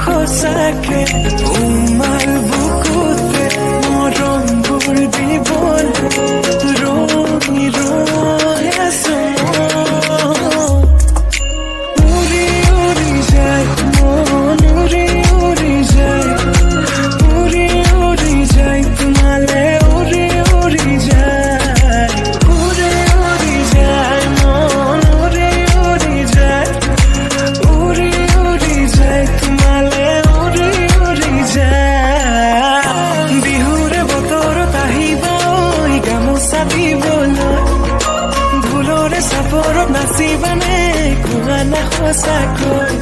সঁচাকে তোমাৰ বুকুতে মৰমবোৰ দিবলৈ ৰঙি ৰৈ আছো উৰি উৰি যায় মন উৰি উৰি যায় উৰি উৰি যায় তোমালে উৰি উৰি যায় উৰি উৰি যায় মন উৰি উৰি যায় উৰি উৰি যায় তোমালে বিহুৰে বতৰত আহিবা ঐ গামোচা দিবলৈ ঢোলৰে চাপৰত নাচিবানে কোৱা না সঁচাকৈ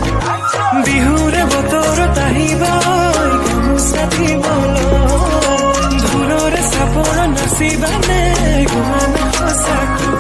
বিহুৰে বতৰত আহিবা ঐ গামোচা দিবলৈ ঢোলৰে চাপৰত নাচিবানে কোৱা না সঁচাকৈ